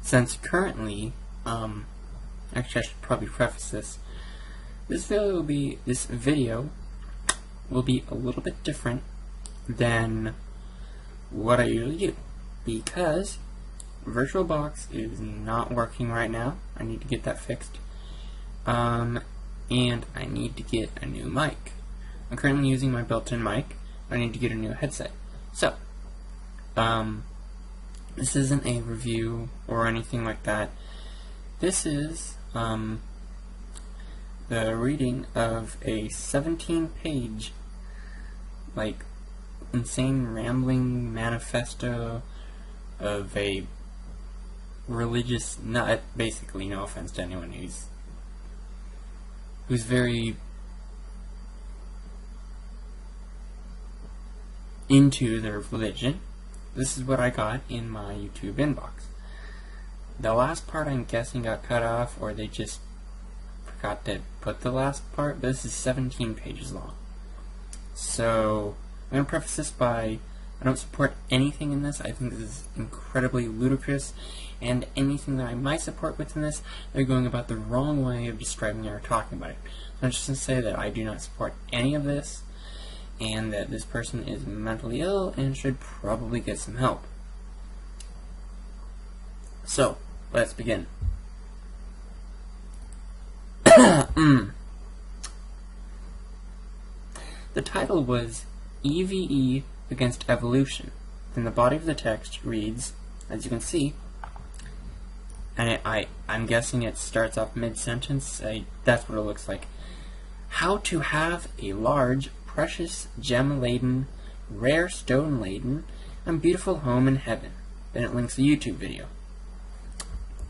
since currently, actually I should probably preface this. This video will be a little bit different than what I usually do, because VirtualBox is not working right now. I need to get that fixed. And I need to get a new mic. I'm currently using my built-in mic. I need to get a new headset. So, this isn't a review or anything like that. This is the reading of a 17-page, like, insane rambling manifesto of a religious nut, basically. No offense to anyone who's very into their religion. This is what I got in my YouTube inbox. The last part, I'm guessing, got cut off, or they just forgot to put the last part, but this is 17 pages long. So, I'm going to preface this by, I don't support anything in this. I think this is incredibly ludicrous, and anything that I might support within this, they're going about the wrong way of describing it or talking about it. So I'm just going to say that I do not support any of this, and that this person is mentally ill and should probably get some help. So, let's begin. The title was EVE Against Evolution. Then the body of the text reads, as you can see, and I'm guessing it starts off mid-sentence. That's what it looks like. How to have a large, precious, gem-laden, rare stone-laden, and beautiful home in heaven. Then it links a YouTube video,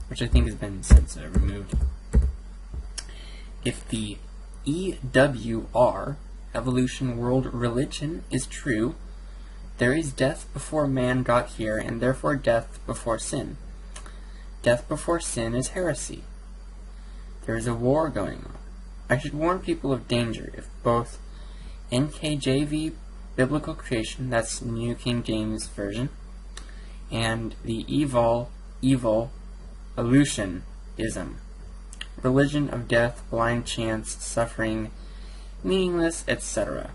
which I think has been since removed. If the EWR, Evolution World Religion, is true, there is death before man got here, and therefore death before sin. Death before sin is heresy. There is a war going on. I should warn people of danger if both NKJV, Biblical Creation, that's New King James Version, and the evil Evolutionism, religion of death, blind chance, suffering, meaningless, etc.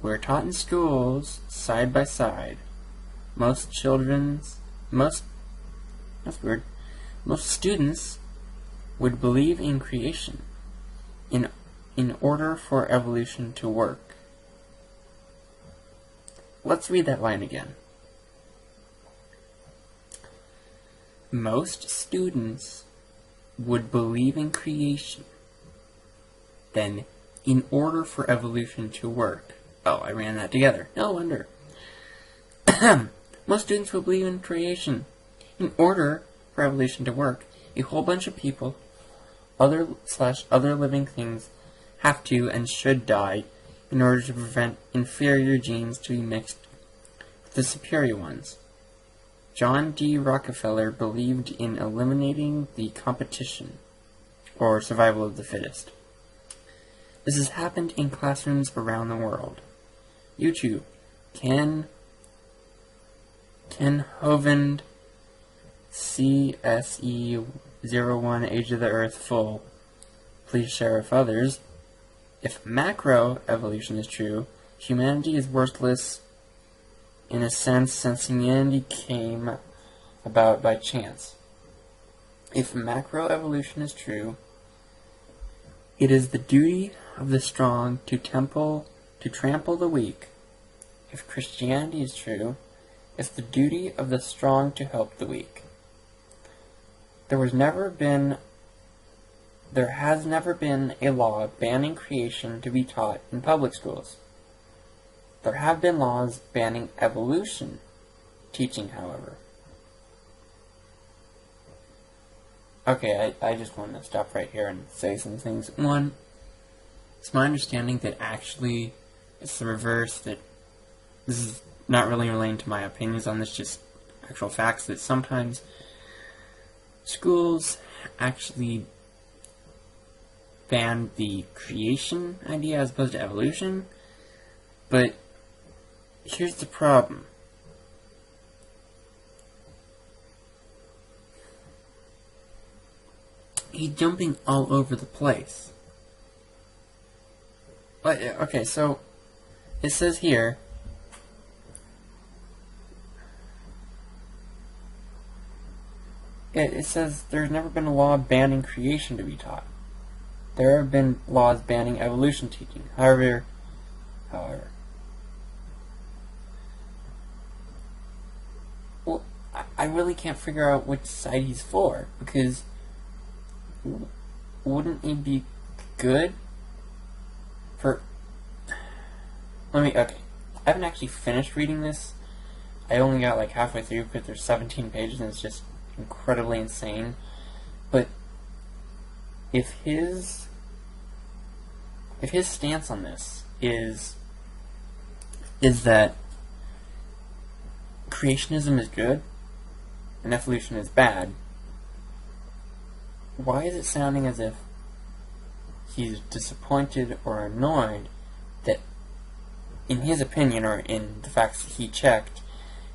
We're taught in schools, side by side. Most students would believe in creation in order for evolution to work. Let's read that line again. Most students would believe in creation, then in order for evolution to work. Oh, I ran that together. No wonder. Most students would believe in creation. In order for evolution to work, a whole bunch of people, other living things, have to and should die in order to prevent inferior genes to be mixed with the superior ones. John D. Rockefeller believed in eliminating the competition, or survival of the fittest. This has happened in classrooms around the world. YouTube, Ken Hovind, CSE01, Age of the Earth Full. Please share with others. If macroevolution is true, humanity is worthless in a sense since humanity came about by chance. If macroevolution is true, it is the duty of the strong to trample the weak. If Christianity is true, it's the duty of the strong to help the weak. There has never been a law banning creation to be taught in public schools. There have been laws banning evolution teaching, however. Okay, I just want to stop right here and say some things. One, it's my understanding that actually it's the reverse, that this is not really relating to my opinions on this, just actual facts, that sometimes schools actually ban the creation idea as opposed to evolution, but here's the problem. He's jumping all over the place. But, okay, so it says here, it says there's never been a law banning creation to be taught. There have been laws banning evolution teaching. However, well, I really can't figure out which side he's for, because wouldn't it be good for... okay. I haven't actually finished reading this. I only got like halfway through because there's 17 pages and it's just incredibly insane. But if his stance on this is that creationism is good and evolution is bad, why is it sounding as if he's disappointed or annoyed that, in his opinion, or in the facts that he checked,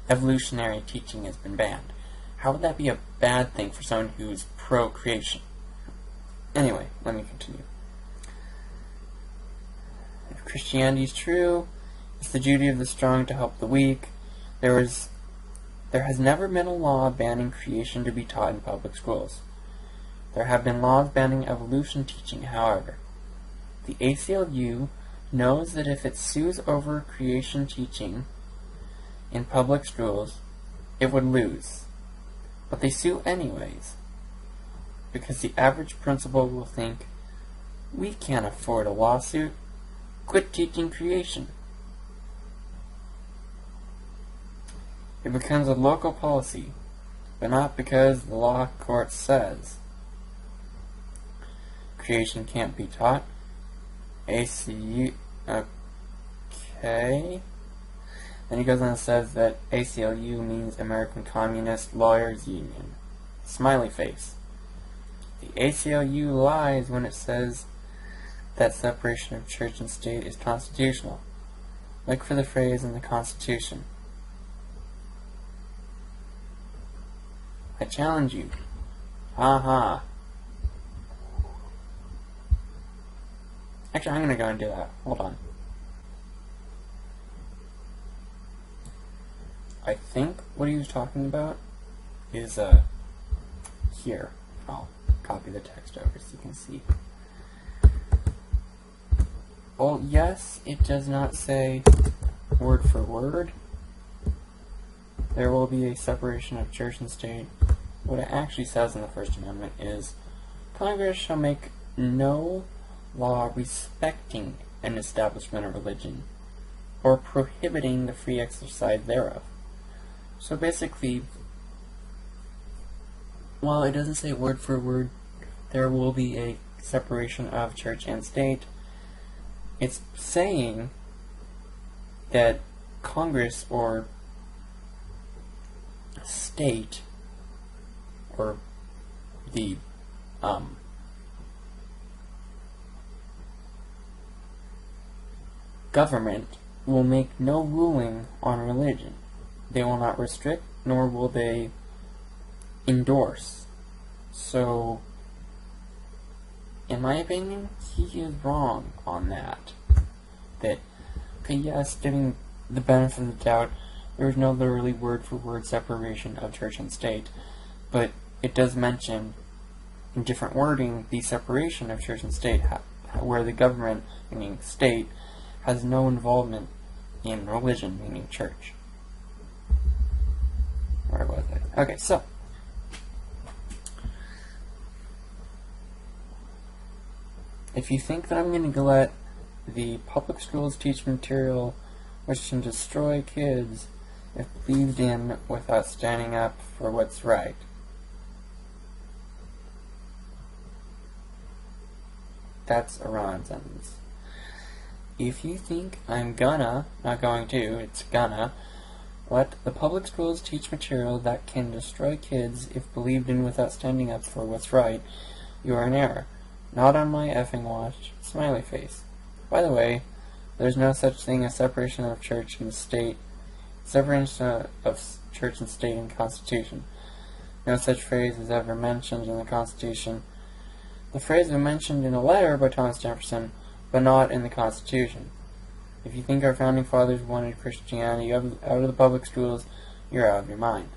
evolutionary teaching has been banned? How would that be a bad thing for someone who's pro-creation? Anyway, let me continue. If Christianity is true, it's the duty of the strong to help the weak. There has never been a law banning creation to be taught in public schools. There have been laws banning evolution teaching, however. The ACLU knows that if it sues over creation teaching in public schools, it would lose. But they sue anyways, because the average principal will think, we can't afford a lawsuit, quit teaching creation. It becomes a local policy, but not because the law court says. Creation can't be taught. ACU, okay. Then he goes on and says that ACLU means American Communist Lawyers Union. Smiley face. The ACLU lies when it says that separation of church and state is constitutional. Look for the phrase in the Constitution. I challenge you. Ha ha. Actually, I'm going to go and do that. Hold on. I think what he was talking about is, here. I'll copy the text over so you can see. Well, yes, it does not say word for word. There will be a separation of church and state. What it actually says in the First Amendment is, Congress shall make no law respecting an establishment of religion, or prohibiting the free exercise thereof. So basically, while it doesn't say word for word, there will be a separation of church and state, it's saying that Congress or state, or the government will make no ruling on religion. They will not restrict, nor will they endorse. So, in my opinion, he is wrong on that. That, okay, yes, giving the benefit of the doubt, there is no literally word-for-word separation of church and state, but it does mention, in different wording, the separation of church and state, where the government, meaning state, has no involvement in religion, meaning church. Where was I? Okay, so if you think that I'm going to let the public schools teach material which can destroy kids if believed in without standing up for what's right, that's a wrong sentence. If you think I'm gonna, not going to, it's gonna, let the public schools teach material that can destroy kids if believed in without standing up for what's right, you are in error. Not on my effing watch. Smiley face. By the way, there's no such thing as separation of church and state. Separation of church and state in Constitution. No such phrase is ever mentioned in the Constitution. The phrase was mentioned in a letter by Thomas Jefferson, but not in the Constitution. If you think our founding fathers wanted Christianity out of the public schools, you're out of your mind.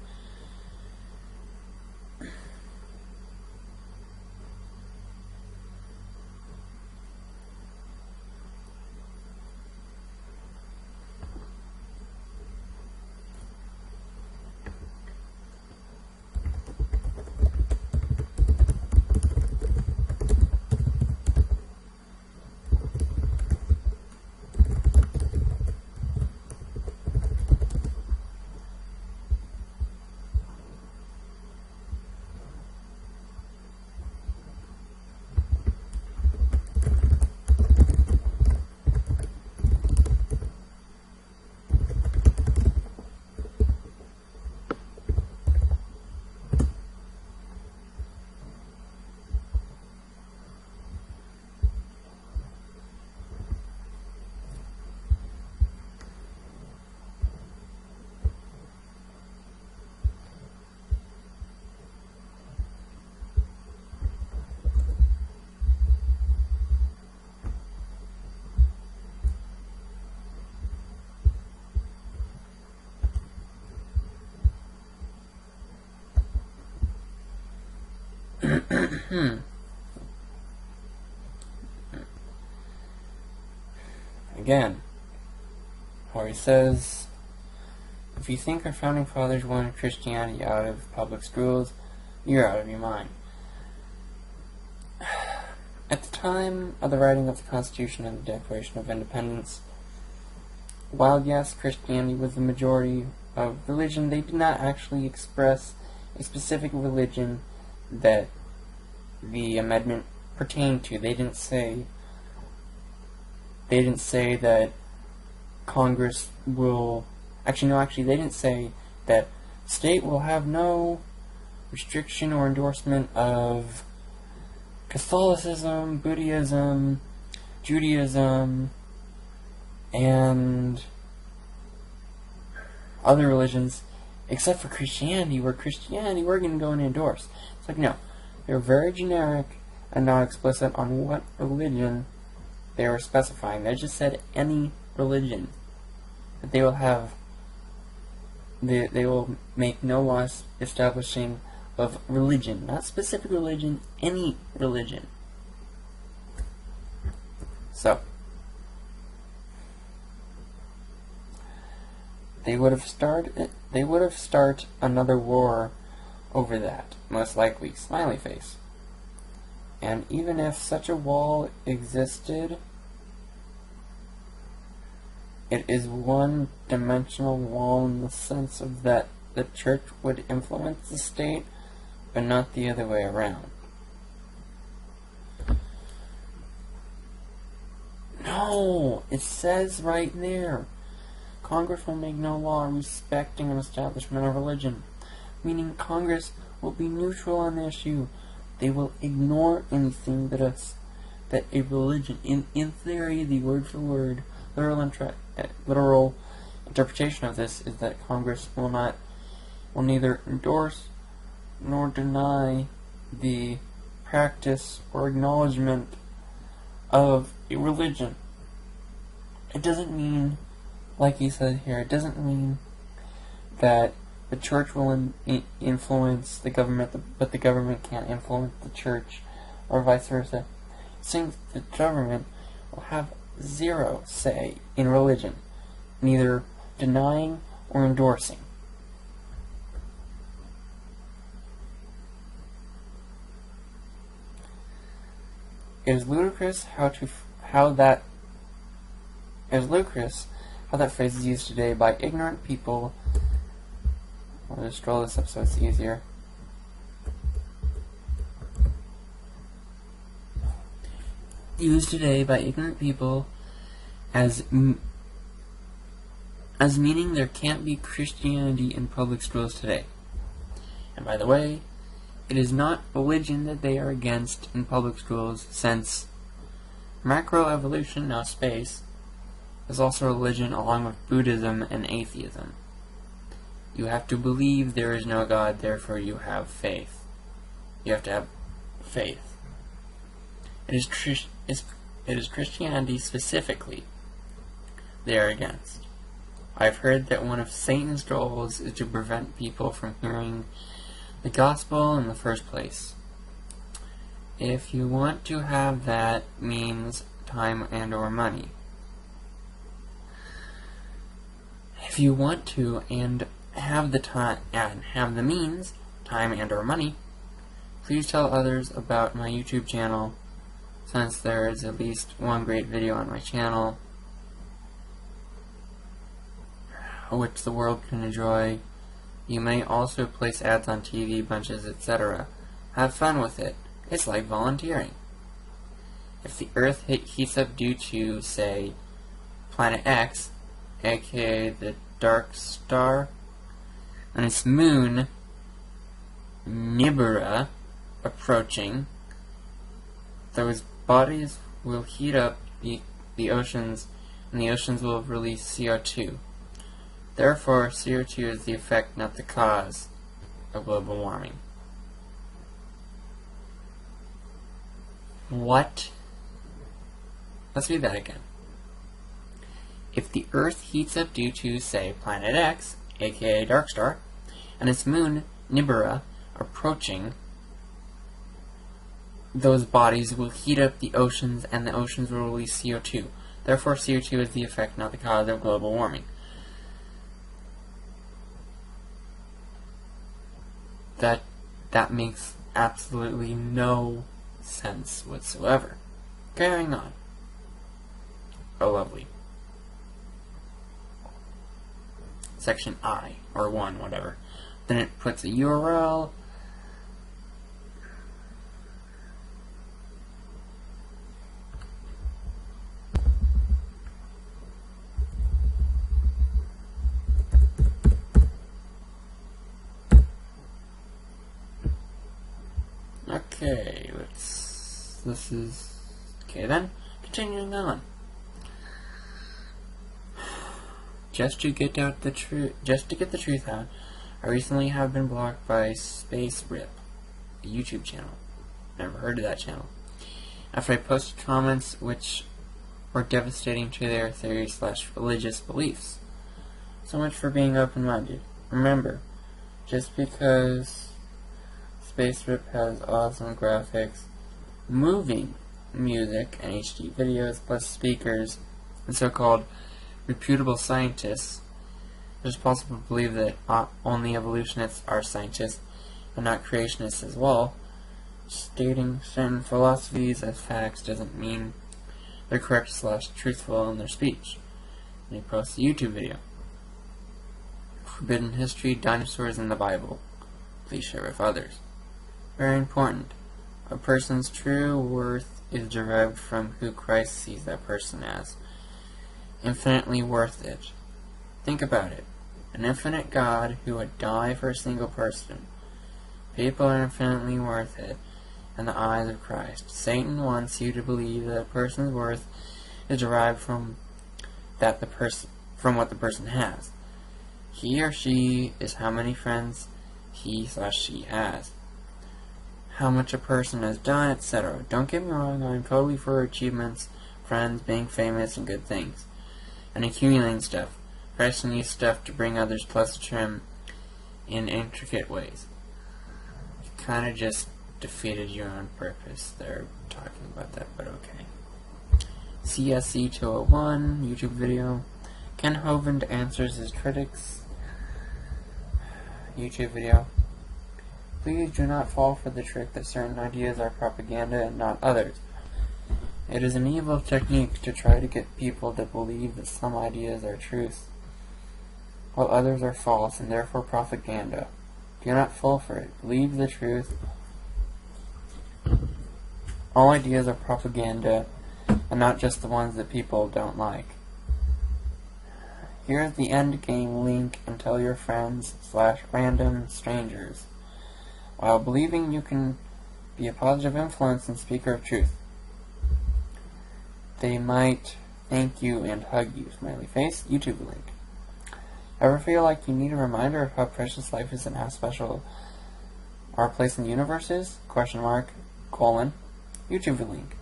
Again, where he says, if you think our founding fathers wanted Christianity out of public schools, you're out of your mind. At the time of the writing of the Constitution and the Declaration of Independence, while yes, Christianity was the majority of religion, they did not actually express a specific religion that the amendment pertained to. They didn't say that Congress will... they didn't say that state will have no restriction or endorsement of Catholicism, Buddhism, Judaism, and other religions, except for Christianity, we're going to go and endorse. It's like, no. They're very generic and not explicit on what religion they were specifying. They just said any religion. That they will have... They will make no laws establishing of religion. Not specific religion, any religion. So, they would have started another war over that, most likely. Smiley face. And even if such a wall existed, it is one-dimensional wall in the sense of that the church would influence the state, but not the other way around. No! It says right there, Congress will make no law respecting an establishment of religion, meaning Congress will be neutral on the issue. They will ignore anything that a religion, in theory, the word for word, literal interpretation of this is that Congress will neither endorse nor deny the practice or acknowledgement of a religion. It doesn't mean, like he said here, it doesn't mean that the church will influence the government, but the government can't influence the church, or vice versa. Since the government will have zero say in religion, neither denying or endorsing. It is ludicrous how that phrase is used today by ignorant people. I'll just scroll this up so it's easier. Used today by ignorant people as meaning there can't be Christianity in public schools today. And by the way, it is not religion that they are against in public schools, since macroevolution, now space, is also religion along with Buddhism and atheism. You have to believe there is no God, therefore you have faith. You have to have faith. It is Christianity specifically they are against. I've heard that one of Satan's goals is to prevent people from hearing the gospel in the first place. If you want to have that means time and or money. If you want to and have the time and have the means, time and or money, please tell others about my YouTube channel, since there is at least one great video on my channel which the world can enjoy. You may also place ads on TV, bunches, etc. Have fun with it. It's like volunteering. If the Earth heats up due to, say, Planet X, aka the dark star, and its moon, Nibiru, approaching, those bodies will heat up the oceans, and the oceans will release CO2. Therefore, CO2 is the effect, not the cause, of global warming. What? Let's read that again. If the Earth heats up due to, say, Planet X, aka dark star, and its moon, Nibiru, approaching, those bodies will heat up the oceans, and the oceans will release CO2. Therefore, CO2 is the effect, not the cause, of global warming. That makes absolutely no sense whatsoever. Carrying on. Oh, lovely. Section I, or 1, whatever. Then it puts a URL. Okay, okay then, continuing on. Just to get the truth out, I recently have been blocked by Space Rip, a YouTube channel. Never heard of that channel. After I posted comments which were devastating to their theory/religious beliefs. So much for being open-minded. Remember, just because Space Rip has awesome graphics, moving music, and HD videos, plus speakers, and so-called reputable scientists, it is possible to believe that only evolutionists are scientists, and not creationists as well. Stating certain philosophies as facts doesn't mean they're correct/truthful in their speech. And he posts a YouTube video. Forbidden history, dinosaurs in the Bible. Please share with others. Very important. A person's true worth is derived from who Christ sees that person as. Infinitely worth it. Think about it. An infinite God who would die for a single person. People are infinitely worth it in the eyes of Christ. Satan wants you to believe that a person's worth is derived from what the person has. He or she is how many friends he/she has, how much a person has done, etc. Don't get me wrong, I'm totally for achievements, friends, being famous, and good things, and accumulating stuff. Christ needs stuff to bring others closer to him in intricate ways. You kind of just defeated your own purpose there talking about that, but okay. CSE 201 YouTube video. Ken Hovind answers his critics. YouTube video. Please do not fall for the trick that certain ideas are propaganda and not others. It is an evil technique to try to get people to believe that some ideas are truth, while others are false and therefore propaganda. Do not fall for it. Believe the truth. All ideas are propaganda, and not just the ones that people don't like. Here's the end game link, and tell your friends/random strangers, while believing you can be a positive influence and speaker of truth. They might thank you and hug you. Smiley face. YouTube link. Ever feel like you need a reminder of how precious life is and how special our place in the universe is? ? YouTube link.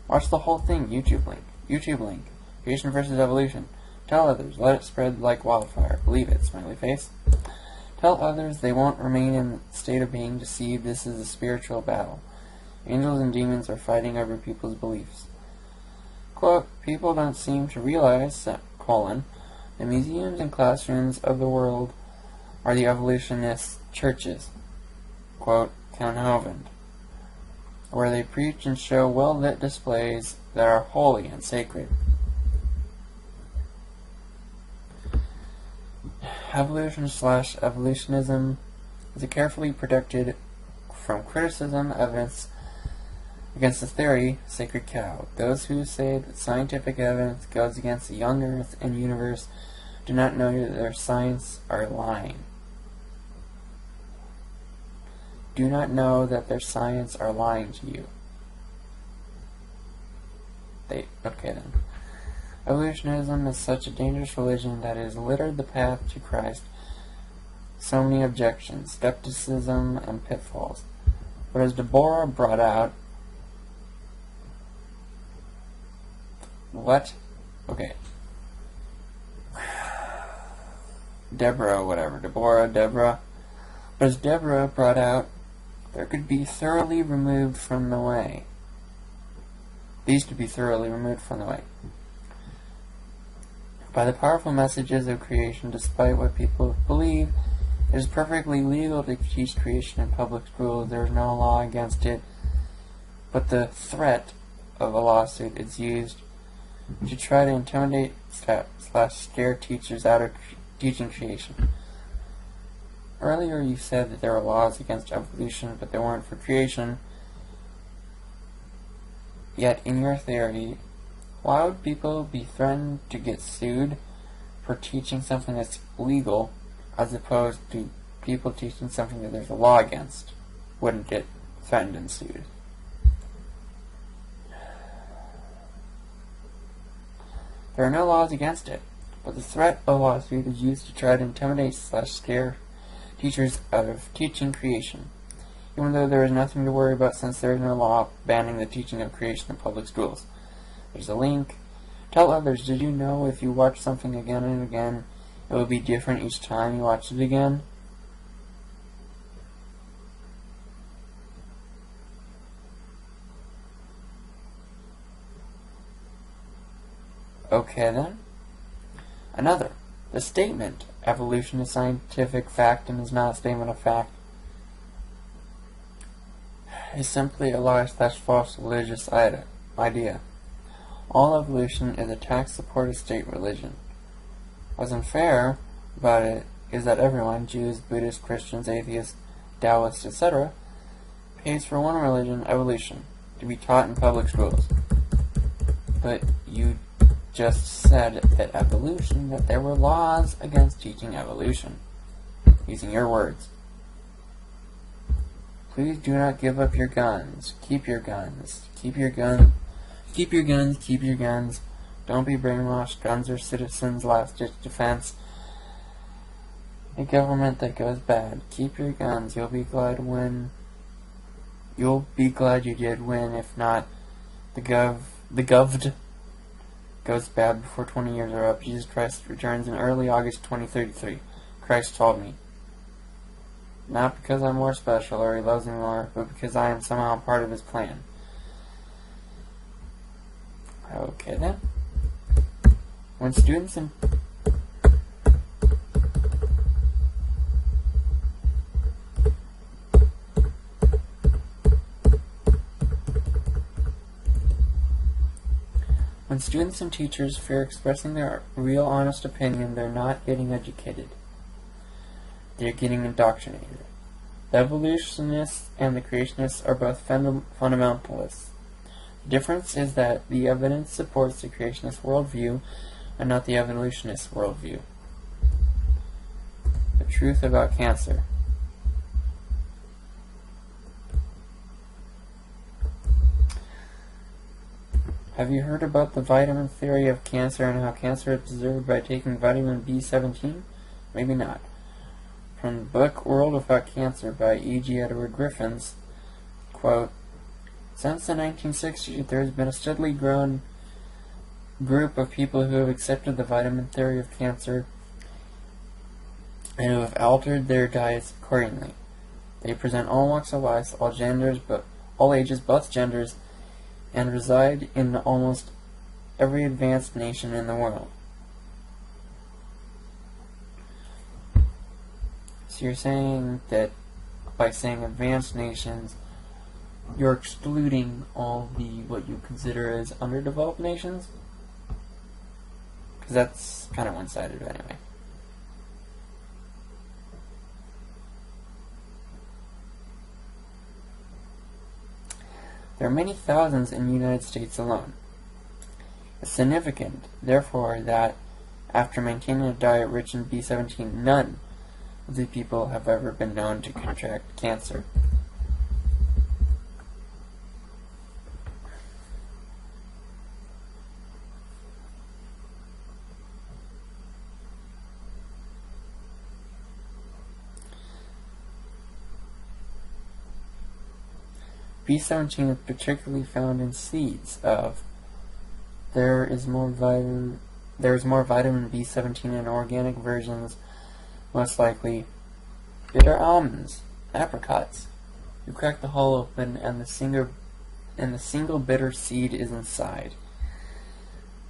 Watch the whole thing, YouTube link. YouTube link. Creation versus evolution. Tell others, let it spread like wildfire. Believe it, smiley face. Tell others they won't remain in a state of being deceived. This is a spiritual battle. Angels and demons are fighting over people's beliefs. Quote, people don't seem to realize, the museums and classrooms of the world are the evolutionist churches, quote, Canhovend, where they preach and show well-lit displays that are holy and sacred. Evolution/evolutionism is a carefully protected from criticism evidence against the theory, sacred cow. Those who say that scientific evidence goes against the young earth and universe do not know that their science are lying. Do not know that their science are lying to you. Okay then. Evolutionism is such a dangerous religion that it has littered the path to Christ. So many objections, skepticism, and pitfalls. But as Deborah brought out, Deborah. But as Deborah brought out, there could be thoroughly removed from the way. These could be thoroughly removed from the way. By the powerful messages of creation, despite what people believe, it is perfectly legal to teach creation in public schools. There is no law against it, but the threat of a lawsuit is used to try to intimidate / scare teachers out of teaching creation. Earlier you said that there were laws against evolution, but they weren't for creation. Yet, in your theory, why would people be threatened to get sued for teaching something that's legal, as opposed to people teaching something that there's a law against wouldn't get threatened and sued? There are no laws against it, but the threat of a lawsuit is used to try to intimidate / scare teachers out of teaching creation, even though there is nothing to worry about since there is no law banning the teaching of creation in public schools. There's a link. Tell others, did you know if you watch something again and again, it will be different each time you watch it again? Okay then. Another. The statement, evolution is scientific fact and is not a statement of fact, is simply a lie / false religious idea. All evolution is a tax-supported state religion. What's unfair about it is that everyone, Jews, Buddhists, Christians, atheists, Taoists, etc., pays for one religion, evolution, to be taught in public schools. But you just said that there were laws against teaching evolution. Using your words. Please do not give up your guns. Keep your guns. Keep your guns. Keep your guns. Keep your guns. Don't be brainwashed. Guns are citizens' last-ditch defense. A government that goes bad. Keep your guns. You'll be glad you did win. If not, the govd goes bad before 20 years are up. Jesus Christ returns in early August 2033. Christ told me. Not because I'm more special or he loves me more, but because I am somehow part of his plan. Okay then. When students and teachers fear expressing their real honest opinion, they're not getting educated. They're getting indoctrinated. The evolutionists and the creationists are both fundamentalists. The difference is that the evidence supports the creationist worldview and not the evolutionist worldview. The truth about cancer. Have you heard about the vitamin theory of cancer and how cancer is preserved by taking vitamin B17? Maybe not. From the book World Without Cancer by E.G. Edward Griffiths, quote, Since the 1960s, there has been a steadily growing group of people who have accepted the vitamin theory of cancer and who have altered their diets accordingly. They present all walks of life, all genders, but all ages, both genders, and reside in almost every advanced nation in the world. So you're saying that by saying advanced nations, you're excluding all the what you consider as underdeveloped nations? Because that's kind of one-sided anyway. There are many thousands in the United States alone. It's significant, therefore, that after maintaining a diet rich in B17, none of the people have ever been known to contract cancer. B17 is particularly found in seeds of. There is more vitamin B17 in organic versions, most likely bitter almonds, apricots. You crack the hull open and the single bitter seed is inside.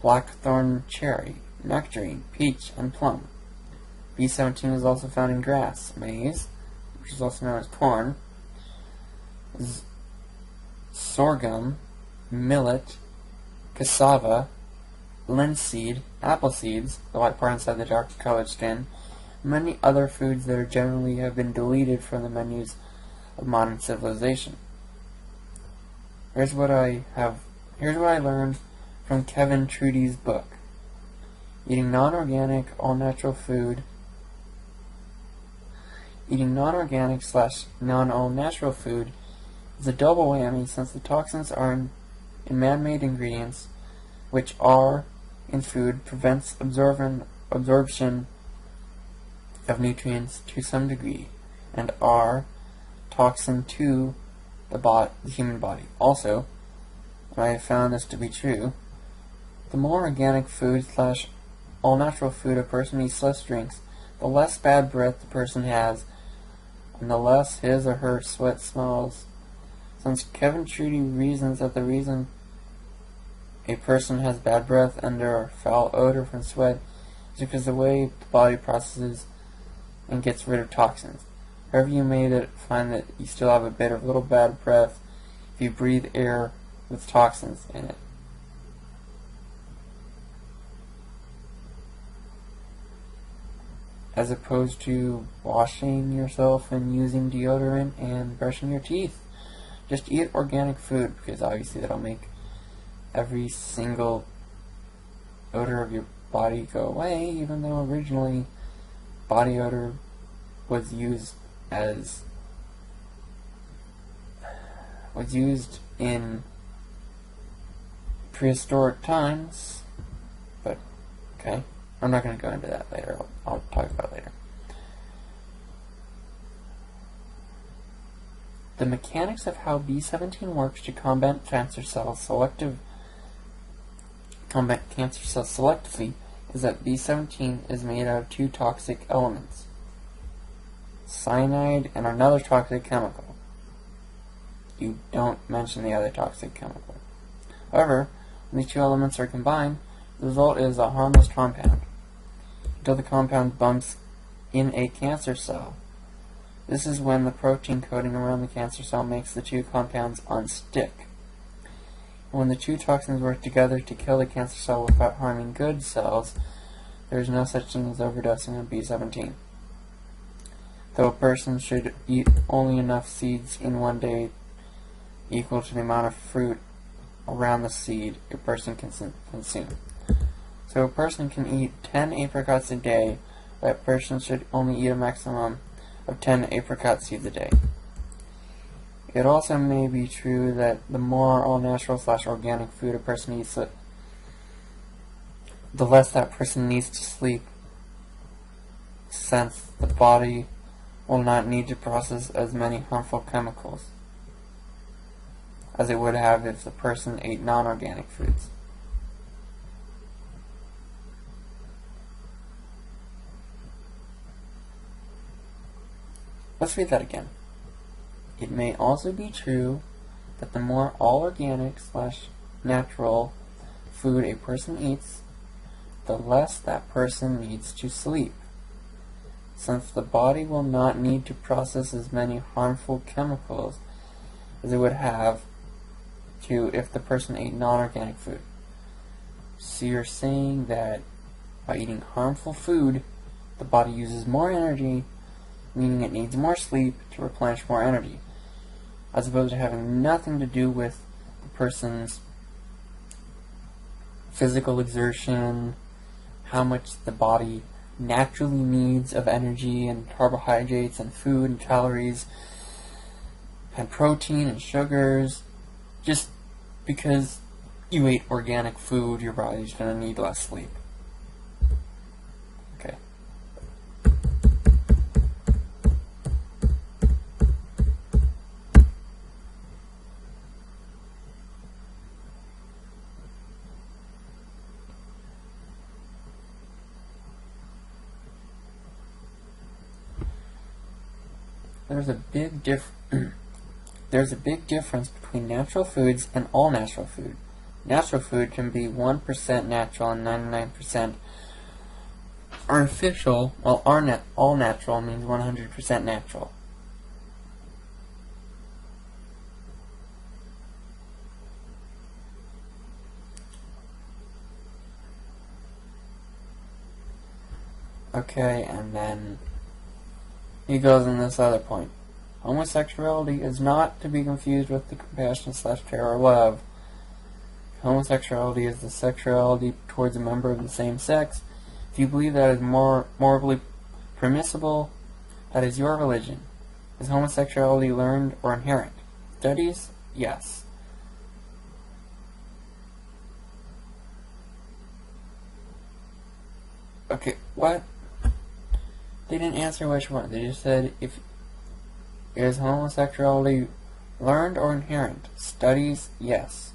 Blackthorn cherry, nectarine, peach, and plum. B17 is also found in grass, maize, which is also known as corn, sorghum, millet, cassava, linseed, apple seeds, the white part inside the dark colored skin, and many other foods that are generally have been deleted from the menus of modern civilization. Here's what I learned from Kevin Trudy's book. Eating non-organic / all-natural food is a double whammy since the toxins are in man-made ingredients, which are in food, prevents absorption of nutrients to some degree, and are toxin to the human body. Also, and I have found this to be true, the more organic food / all-natural food a person eats / drinks, the less bad breath the person has, and the less his or her sweat smells. Since Kevin Trudy reasons that the reason a person has bad breath and or foul odor from sweat is because the way the body processes and gets rid of toxins. However you made it, find that you still have a bit of little bad breath if you breathe air with toxins in it. As opposed to washing yourself and using deodorant and brushing your teeth. Just eat organic food, because obviously that'll make every single odor of your body go away, even though originally body odor was used in prehistoric times. But okay, I'm not going to go into that later. I'll talk about it later. The mechanics of how B17 works to combat cancer cells selectively is that B17 is made out of two toxic elements, cyanide and another toxic chemical. You don't mention the other toxic chemical. However, when these two elements are combined, the result is a harmless compound, until the compound bumps in a cancer cell. This is when the protein coating around the cancer cell makes the two compounds unstick. And when the two toxins work together to kill the cancer cell without harming good cells, there is no such thing as overdosing on B17. Though a person should eat only enough seeds in one day equal to the amount of fruit around the seed a person can consume. So a person can eat 10 apricots a day, but a person should only eat a maximum of 10 apricot seeds a day. It also may be true that the more all-natural / organic food a person eats, the less that person needs to sleep, since the body will not need to process as many harmful chemicals. as it would have if the person ate non-organic foods. Let's read that again. It may also be true that the more all-organic / natural food a person eats, the less that person needs to sleep, since the body will not need to process as many harmful chemicals as it would have to if the person ate non-organic food. So you're saying that by eating harmful food, the body uses more energy, meaning it needs more sleep to replenish more energy, as opposed to having nothing to do with the person's physical exertion, how much the body naturally needs of energy and carbohydrates and food and calories and protein and sugars. Just because you ate organic food, your body's going to need less sleep. Okay. There's a big difference between natural foods and all natural food. Natural food can be 1% natural and 99% artificial, while all natural means 100% natural. Okay, and then he goes in this other point. Homosexuality is not to be confused with the compassion / care or love. Homosexuality is the sexuality towards a member of the same sex. If you believe that is morally permissible, that is your religion. Is homosexuality learned or inherent? Studies? Yes. Okay, what? They didn't answer which one. They just said, is homosexuality learned or inherent? Studies? Yes.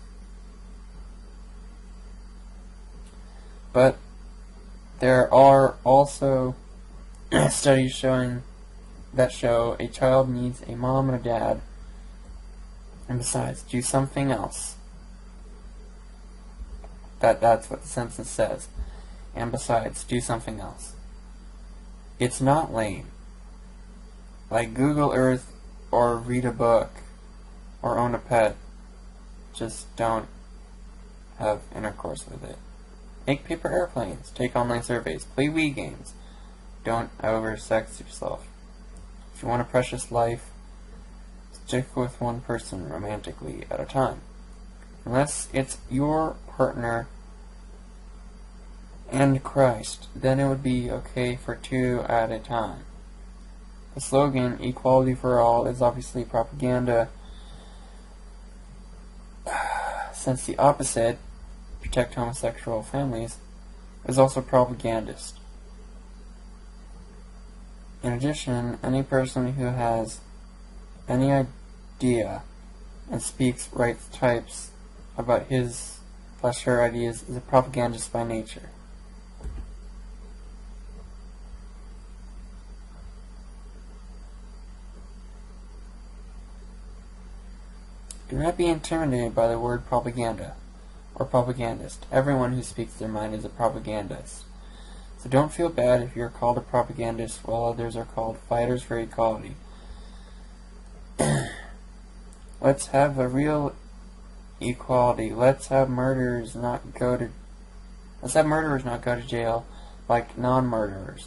But there are also studies that show a child needs a mom and a dad, and besides, do something else. That's what the sentence says. And besides, do something else. It's not lame. Like Google Earth or read a book or own a pet. Just don't have intercourse with it. Make paper airplanes. Take online surveys. Play Wii games. Don't oversex yourself. If you want a precious life, stick with one person romantically at a time. Unless it's your partner and Christ, then it would be okay for 2 at a time. The slogan, equality for all, is obviously propaganda, since the opposite, protect homosexual families, is also propagandist. In addition, any person who has any idea and speaks right types about his / her ideas is a propagandist by nature. Do not be intimidated by the word propaganda or propagandist. Everyone who speaks their mind is a propagandist. So don't feel bad if you're called a propagandist while others are called fighters for equality. Let's have a real equality. Let's have murderers not go to jail like non-murderers.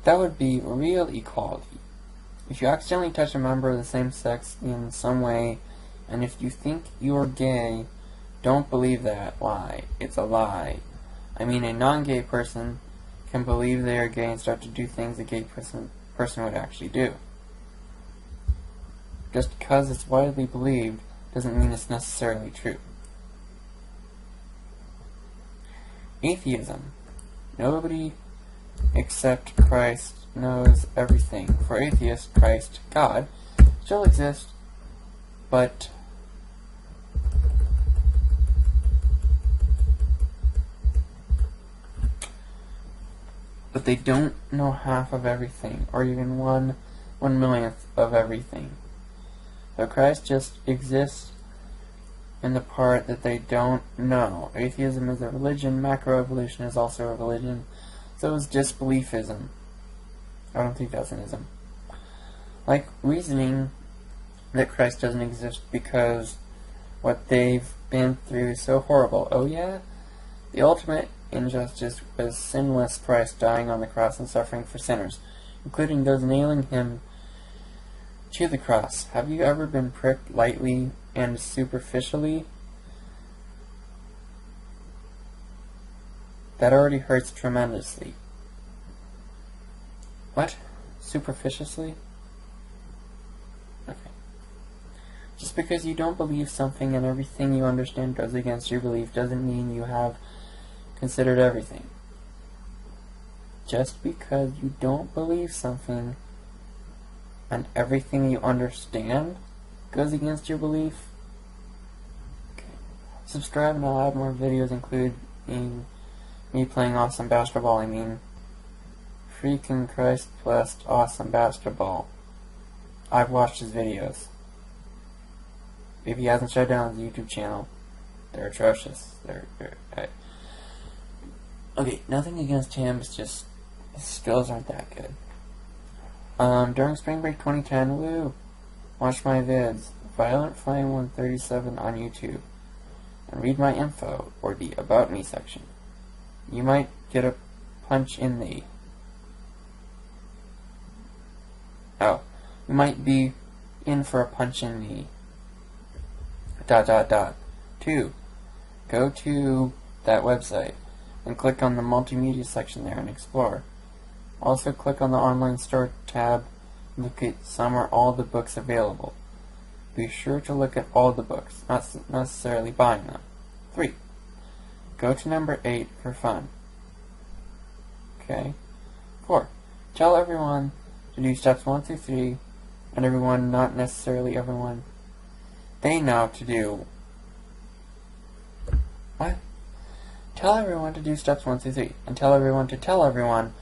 That would be real equality. If you accidentally touch a member of the same sex in some way, and if you think you're gay, don't believe that lie. It's a lie. I mean, a non-gay person can believe they are gay and start to do things a gay person would actually do. Just because it's widely believed doesn't mean it's necessarily true. Atheism. Nobody except Christ knows everything. For atheists, Christ, God, still exists, but they don't know half of everything, or even one millionth of everything. So Christ just exists in the part that they don't know. Atheism is a religion, macroevolution is also a religion, so is disbeliefism. I don't think that's an ism. Like reasoning that Christ doesn't exist because what they've been through is so horrible. Oh yeah? The ultimate injustice was sinless Christ dying on the cross and suffering for sinners, including those nailing him to the cross. Have you ever been pricked lightly and superficially? That already hurts tremendously. What? Superficially? Okay. Just because you don't believe something and everything you understand goes against your belief doesn't mean you have considered everything. Just because you don't believe something and everything you understand goes against your belief. Okay. Subscribe and I'll have more videos including me playing awesome basketball. I mean, freaking Christ blessed awesome basketball. I've watched his videos. If he hasn't shut down his YouTube channel, they're atrocious. Okay, nothing against him, it's just his skills aren't that good. During Spring Break 2010, woo! Watch my vids, Violent Flame 137 on YouTube, and read my info, or the About Me section. You might get a punch in the... Oh, you might be in for a punch in the... ... 2. Go to that website and click on the multimedia section there and explore. Also click on the online store tab, look at some or all the books available. Be sure to look at all the books, not necessarily buying them. 3. Go to number 8 for fun. Okay. 4. Tell everyone to do steps 1 through 3, and everyone, not necessarily everyone, they know to do. What? Tell everyone to do steps 1 through 3, and tell everyone to tell everyone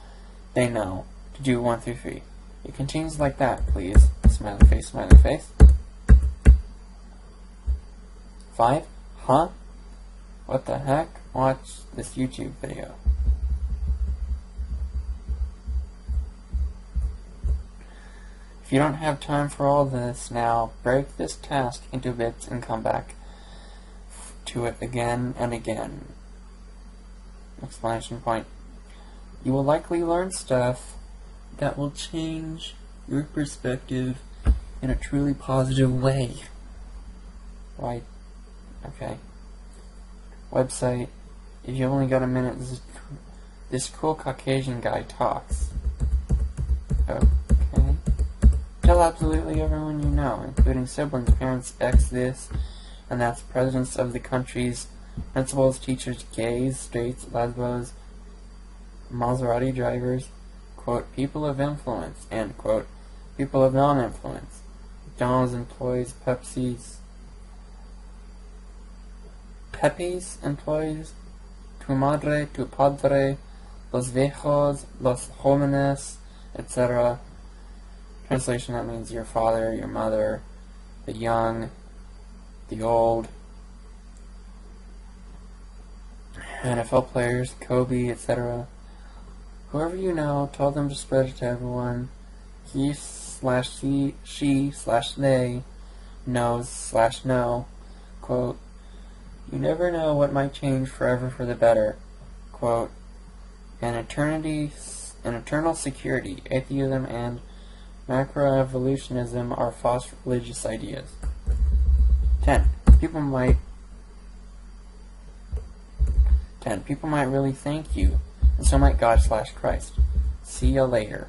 they know to do 1 through 3. It continues like that, please. Smiley face, smiley face. 5. Huh? What the heck? Watch this YouTube video. If you don't have time for all this now, break this task into bits and come back to it again and again. Explanation point. You will likely learn stuff that will change your perspective in a truly positive way. Right. Okay. Website. If you only got a minute, this cool Caucasian guy talks. Okay. Tell absolutely everyone you know, including siblings, parents, this, and that's presidents of the countries, principals, teachers, gays, straights, lesbos, Maserati drivers, quote, people of influence, end quote, people of non-influence, McDonald's employees, Pepe's employees, tu madre, tu padre, los viejos, los jóvenes, etc. Translation, that means your father, your mother, the young, the old, NFL players, Kobe, etc. Whoever you know, tell them to spread it to everyone. He/she/they knows/know. Quote, you never know what might change forever for the better. Quote, an eternal security, atheism, and macroevolutionism are false religious ideas. 10. People might really thank you, and so might God/Christ. See ya later.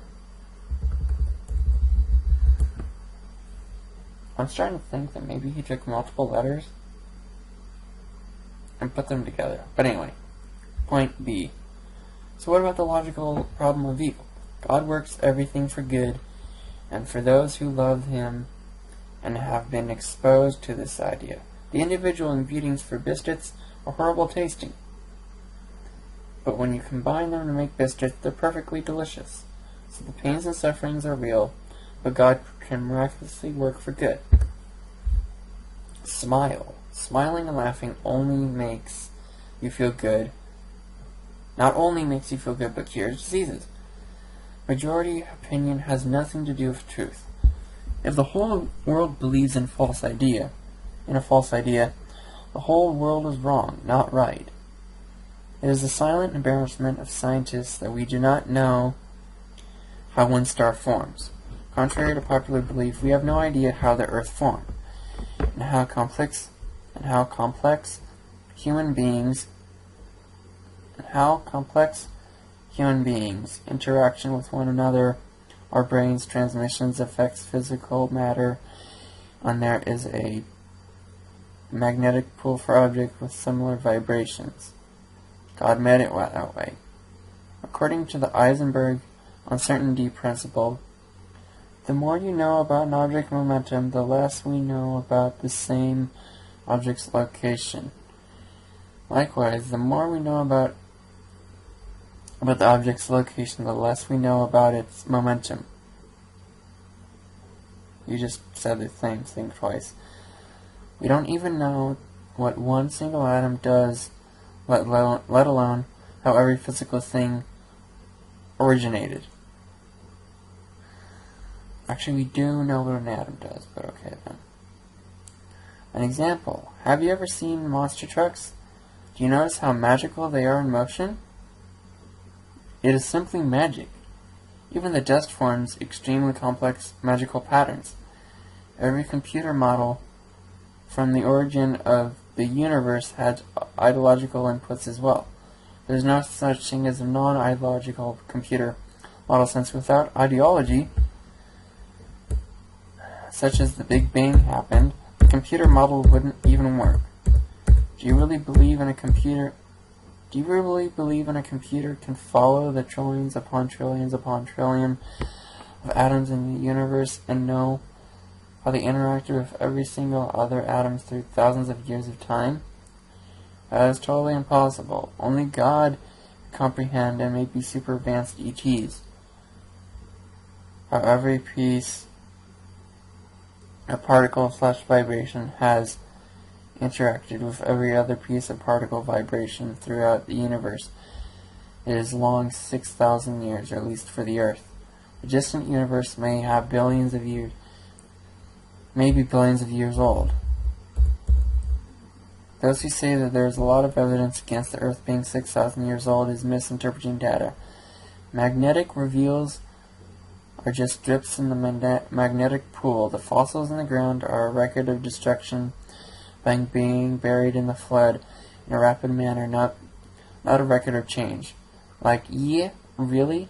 I'm starting to think that maybe he took multiple letters and put them together. But anyway, point B. So what about the logical problem of evil? God works everything for good, and for those who love Him and have been exposed to this idea. The individual ingredients for biscuits are horrible tasting, but when you combine them to make biscuits, they're perfectly delicious. So the pains and sufferings are real, but God can miraculously work for good. Smile. Smiling and laughing only makes you feel good. Not only makes you feel good, but cures diseases. Majority opinion has nothing to do with truth. If the whole world believes in a false idea, the whole world is wrong, not right. It is a silent embarrassment of scientists that we do not know how one star forms. Contrary to popular belief, we have no idea how the Earth formed, and how complex human beings interaction with one another, our brains, transmissions, affects physical matter, and there is a magnetic pull for objects with similar vibrations. God made it that way. According to the Heisenberg uncertainty principle, the more you know about an object's momentum, the less we know about the same object's location. Likewise, the more we know about the object's location, the less we know about its momentum. You just said the same thing twice. We don't even know what one single atom does, let alone how every physical thing originated. Actually, we do know what an atom does, but okay then. An example. Have you ever seen monster trucks? Do you notice how magical they are in motion? It is simply magic. Even the dust forms extremely complex magical patterns. Every computer model from the origin of the universe had ideological inputs as well. There is no such thing as a non-ideological computer model, since without ideology, such as the Big Bang happened, the computer model wouldn't even work. Do you really believe a computer can follow the trillions upon trillions upon trillion of atoms in the universe and know how they interacted with every single other atom through thousands of years of time? That is totally impossible. Only God can comprehend and maybe super advanced ETs. How every piece of particle/vibration has interacted with every other piece of particle vibration throughout the universe. It is long 6,000 years, or at least for the Earth. The distant universe may have billions of years, maybe billions of years old. Those who say that there is a lot of evidence against the Earth being 6,000 years old is misinterpreting data. Magnetic reveals are just drips in the magnetic pool. The fossils in the ground are a record of destruction being buried in the flood in a rapid manner, not a record of change. Like, yeah, really?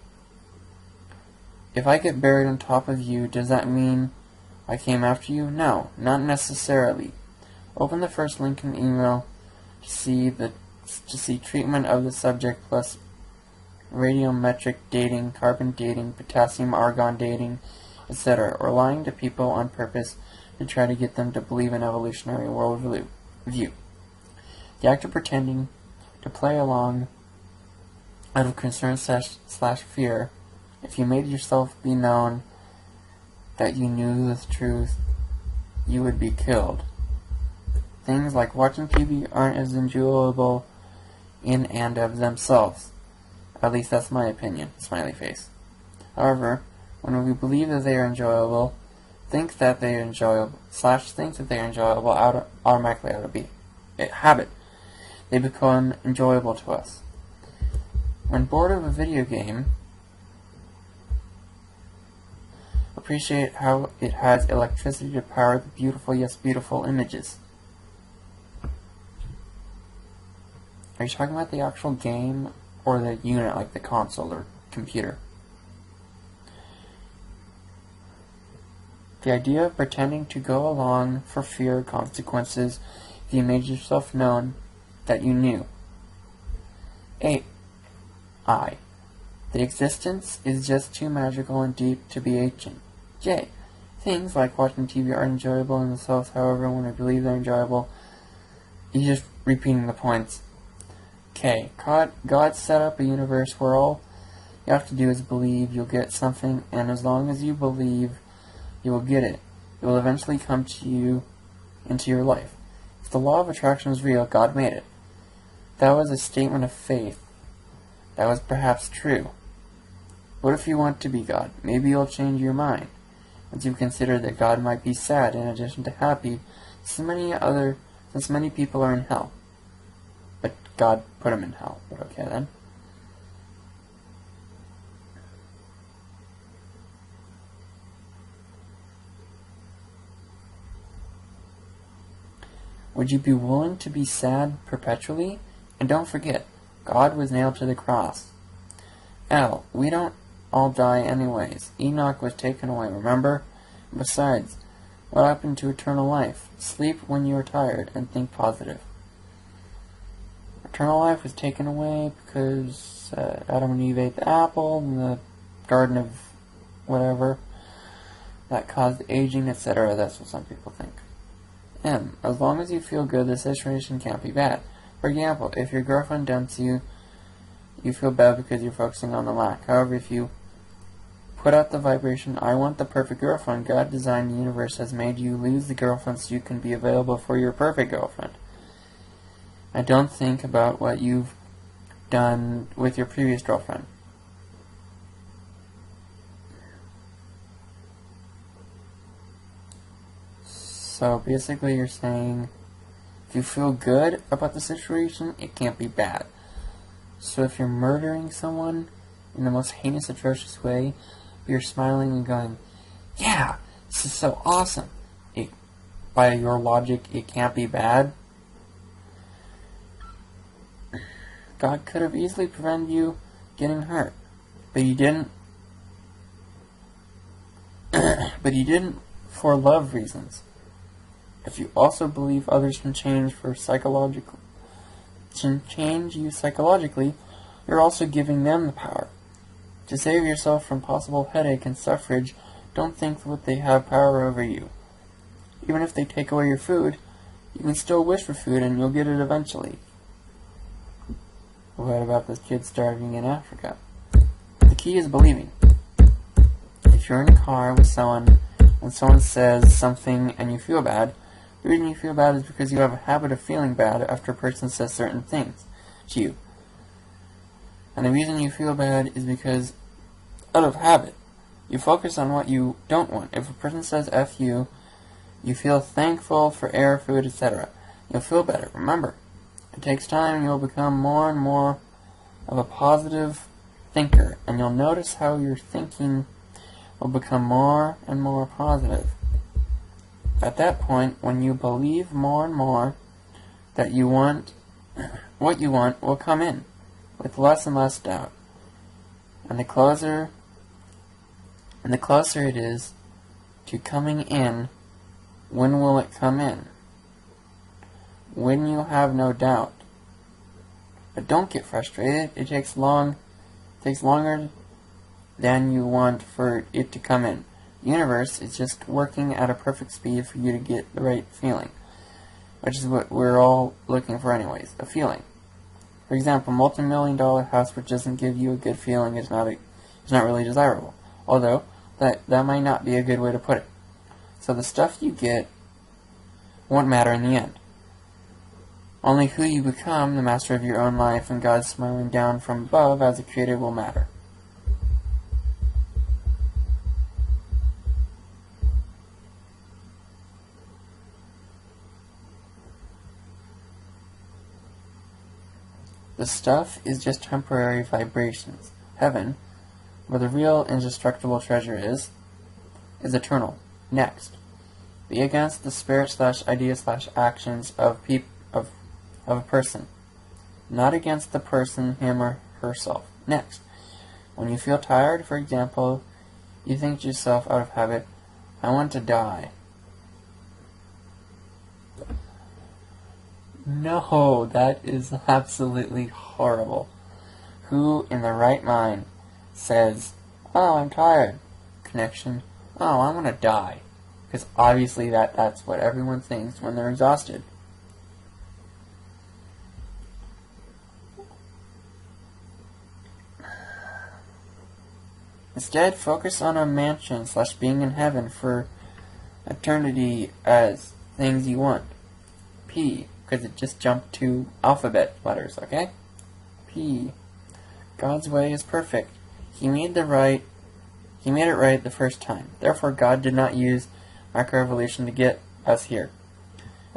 If I get buried on top of you, does that mean I came after you? No, not necessarily. Open the first link in the email to see treatment of the subject plus radiometric dating, carbon dating, potassium argon dating, etc., or lying to people on purpose to try to get them to believe in evolutionary worldview. The act of pretending to play along out of concern slash fear. If you made yourself be known that you knew the truth, you would be killed. Things like watching TV aren't as enjoyable in and of themselves. At least that's my opinion. Smiley face. However, when we believe that they are enjoyable, think that they are enjoyable automatically out of habit. They become enjoyable to us. When bored of a video game, appreciate how it has electricity to power the beautiful, yes beautiful images. Are you talking about the actual game or the unit, like the console or computer? The idea of pretending to go along for fear of consequences if you made yourself known that you knew. I. The existence is just too magical and deep to be ancient. J. Things like watching TV are enjoyable in themselves, however, when I believe they're enjoyable, you're just repeating the points. K. God set up a universe where all you have to do is believe you'll get something, and as long as you believe you will get it, it will eventually come to you into your life. If the law of attraction is real, God made it. That was a statement of faith. That was perhaps true. What if you want to be God? Maybe you'll change your mind once you consider that God might be sad in addition to happy, since many people are in hell. But God put them in hell. But okay then. Would you be willing to be sad perpetually? And don't forget, God was nailed to the cross. L. We don't all die anyways. Enoch was taken away, remember? Besides, what happened to eternal life? Sleep when you are tired and think positive. Eternal life was taken away because Adam and Eve ate the apple in the garden of whatever. That caused aging, etc. That's what some people think. M. As long as you feel good, the situation can't be bad. For example, if your girlfriend dumps you, you feel bad because you're focusing on the lack. However, if you put out the vibration, I want the perfect girlfriend, God designed the universe has made you lose the girlfriend so you can be available for your perfect girlfriend. I don't think about what you've done with your previous girlfriend. So basically you're saying if you feel good about the situation, it can't be bad. So if you're murdering someone in the most heinous, atrocious way, you're smiling and going, yeah, this is so awesome. By your logic, it can't be bad. God could have easily prevented you getting hurt, but he didn't. But he didn't for love reasons. If you also believe others can change you psychologically, you're also giving them the power. To save yourself from possible headache and suffrage, don't think that they have power over you. Even if they take away your food, you can still wish for food and you'll get it eventually. What about this kid starving in Africa? The key is believing. If you're in a car with someone and someone says something and you feel bad, the reason you feel bad is because you have a habit of feeling bad after a person says certain things to you. And the reason you feel bad is because, out of habit, you focus on what you don't want. If a person says F you, you feel thankful for air, food, etc. You'll feel better. Remember, it takes time and you'll become more and more of a positive thinker. And you'll notice how your thinking will become more and more positive. At that point, when you believe more and more that you want, what you want will come in with less and less doubt. And the closer it is to coming in, when will it come in? When you have no doubt. But don't get frustrated. It takes longer than you want for it to come in. The universe is just working at a perfect speed for you to get the right feeling, which is what we're all looking for anyways, a feeling. For example, a multi-million-dollar house which doesn't give you a good feeling is not really desirable, although that might not be a good way to put it. So the stuff you get won't matter in the end. Only who you become, the master of your own life, and God smiling down from above as a creator will matter. The stuff is just temporary vibrations. Heaven, where the real indestructible treasure is eternal. Next, be against the spirit/idea/actions of a person, not against the person, him or herself. Next, when you feel tired, for example, you think to yourself out of habit, I want to die. No, that is absolutely horrible. Who in their right mind says, "Oh, I'm tired"? Connection. "Oh, I'm gonna die." Because obviously that's what everyone thinks when they're exhausted. Instead, focus on a mansion / being in heaven for eternity as things you want. P, because it just jumped to alphabet letters, okay? P. God's way is perfect. He made it right the first time. Therefore, God did not use microevolution to get us here.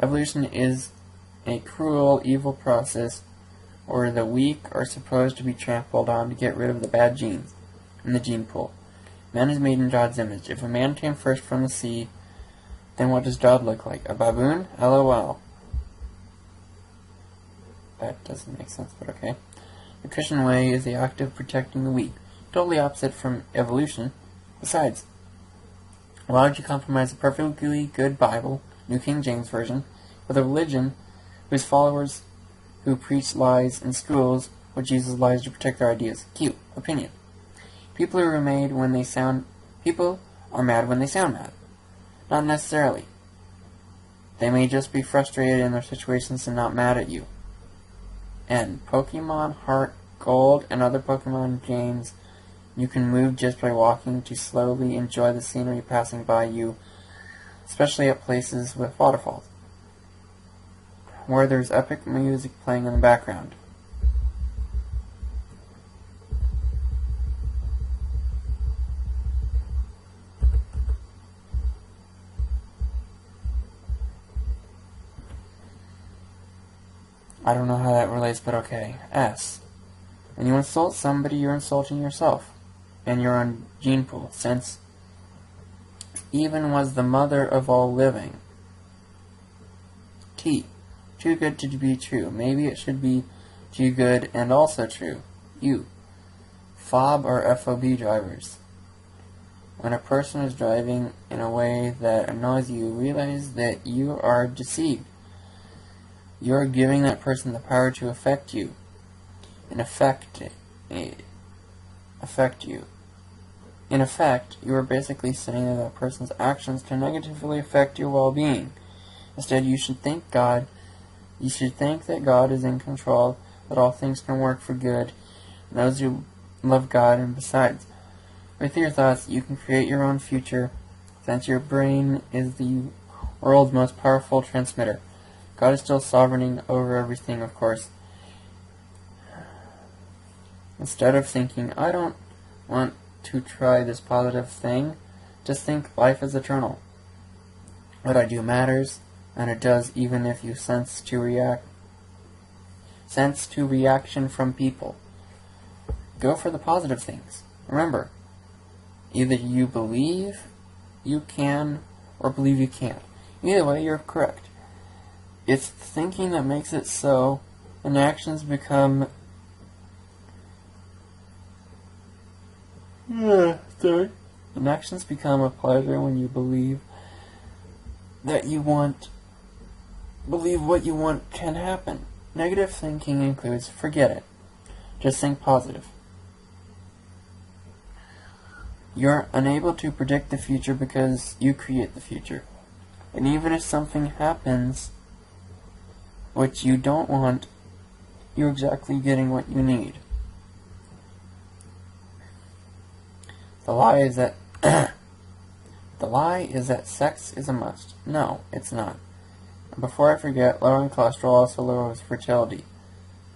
Evolution is a cruel, evil process where the weak are supposed to be trampled on to get rid of the bad genes in the gene pool. Man is made in God's image. If a man came first from the sea, then what does God look like? A baboon? LOL. That doesn't make sense, but okay. The Christian way is the act of protecting the weak. Totally opposite from evolution. Besides, why would you compromise a perfectly good Bible, New King James Version, with a religion whose followers who preach lies in schools with Jesus lies to protect their ideas? Cute. Opinion. People are mad when they sound mad. Not necessarily. They may just be frustrated in their situations and not mad at you. And Pokemon Heart Gold and other Pokemon games, you can move just by walking to slowly enjoy the scenery passing by you, especially at places with waterfalls, where there's epic music playing in the background. I don't know how that relates, but okay. S. When you insult somebody, you're insulting yourself and your own gene pool, since even was the mother of all living. T. Too good to be true. Maybe it should be too good and also true. U. FOB or FOB drivers. When a person is driving in a way that annoys you, realize that you are deceived. You are giving that person the power to affect you. In effect, you are basically saying that person's actions can negatively affect your well-being. Instead, you should thank God. You should think that God is in control, that all things can work for good, and those who love God. And besides, with your thoughts, you can create your own future, since your brain is the world's most powerful transmitter. God is still sovereign over everything, of course. Instead of thinking, I don't want to try this positive thing, just think life is eternal. What I do matters, and it does even if you sense to reaction from people. Go for the positive things. Remember, either you believe you can or believe you can't. Either way, you're correct. It's thinking that makes it so, and actions become... And actions become a pleasure when you believe what you want can happen. Negative thinking includes forget it. Just think positive. You're unable to predict the future because you create the future. And even if something happens which you don't want, you're exactly getting what you need. The lie is that sex is a must. No, it's not. And before I forget, lowering cholesterol also lowers fertility.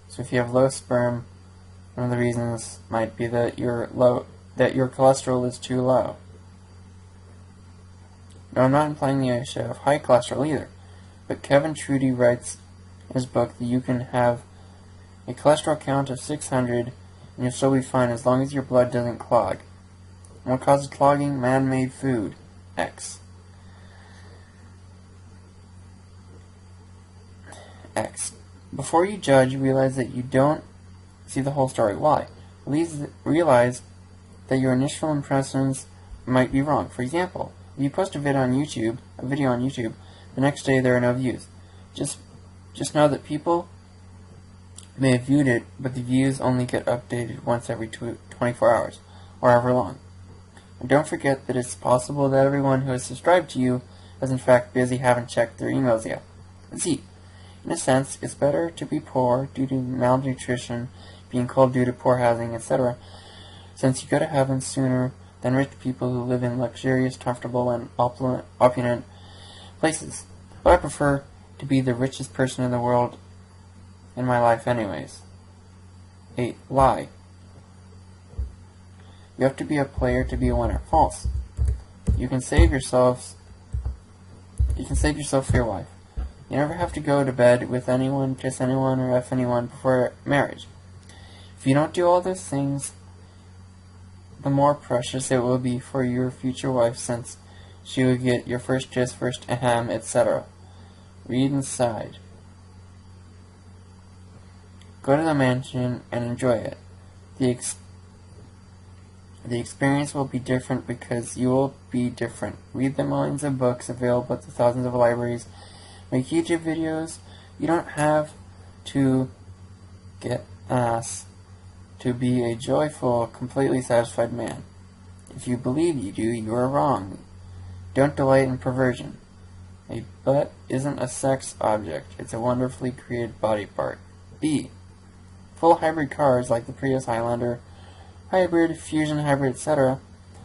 So if you have low sperm, one of the reasons might be that your cholesterol is too low. Now, I'm not implying that I should have high cholesterol either, but Kevin Trudy writes in his book that you can have a cholesterol count of 600 and you'll still be fine as long as your blood doesn't clog. And what causes clogging? Man-made food. X. Before you judge, realize that you don't see the whole story. Why? Realize that your initial impressions might be wrong. For example, if you post a video on YouTube, the next day there are no views. Just know that people may have viewed it, but the views only get updated once every 24 hours, or however long. And don't forget that it's possible that everyone who has subscribed to you is in fact busy, haven't checked their emails yet. And see, in a sense, it's better to be poor due to malnutrition, being cold due to poor housing, etc., since you go to heaven sooner than rich people who live in luxurious, comfortable, and opulent places. But I prefer to be the richest person in the world in my life anyways. 8. Lie. You have to be a player to be a winner. False. You can save yourself for your wife. You never have to go to bed with anyone, kiss anyone, or F anyone before marriage. If you don't do all those things, the more precious it will be for your future wife, since she will get your first kiss, first ahem, etc. Read inside. Go to the mansion and enjoy it. The experience will be different because you will be different. Read the millions of books available at the thousands of libraries. Make YouTube videos. You don't have to get ass to be a joyful, completely satisfied man. If you believe you do, you are wrong. Don't delight in perversion. A butt isn't a sex object. It's a wonderfully created body part. B. Full hybrid cars like the Prius, Highlander, hybrid, fusion hybrid, etc.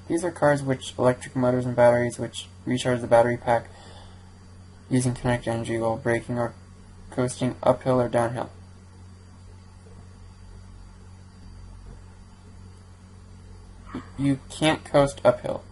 These are cars with electric motors and batteries which recharge the battery pack using kinetic energy while braking or coasting uphill or downhill. You can't coast uphill.